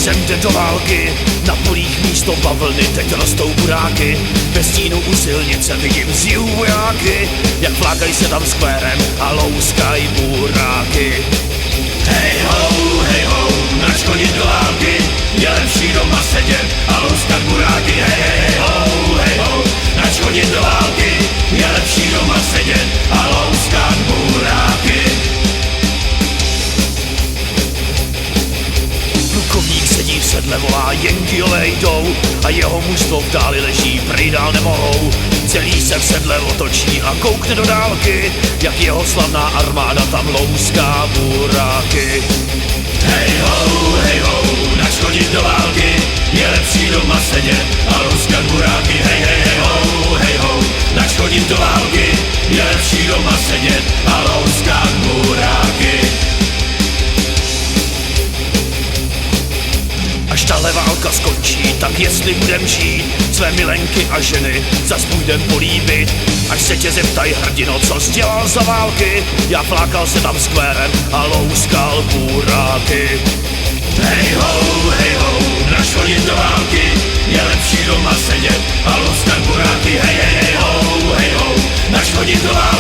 jsem jde do války, na polích místo bavlny teď rostou buráky. Ve stínu u silnice vidím z jihu vojáky, jak flákají se tam skvérem a louskají buráky. Hej ho, nač chodit do války, je lepší doma sedět a louskat buráky. Hej ho, nač chodit do války, je lepší doma sedět a louskat buráky. Plukovník sedí v sedle, volá jenky olejdou a jeho mužstvo v dáli leží, prý dál nemohou. Celý se v sedle otočí a koukne do dálky, jak jeho slavná armáda tam louská buráky. Hej ho, nač chodit do války, je lepší doma sedět a louskat buráky. Hej ho, nač chodit do války, je lepší doma sedět a louskat buráky. Až tahle válka skončí, tak jestli budem žít, své milenky a ženy zas půjdem políbit. Až se tě zeptají, hrdino, co jsi dělal za války, já flákal se tam skvérem a louskal buráky. Hej ho, nač chodit do války, je lepší doma sedět a louskat buráky. Hej ho, nač chodit do války.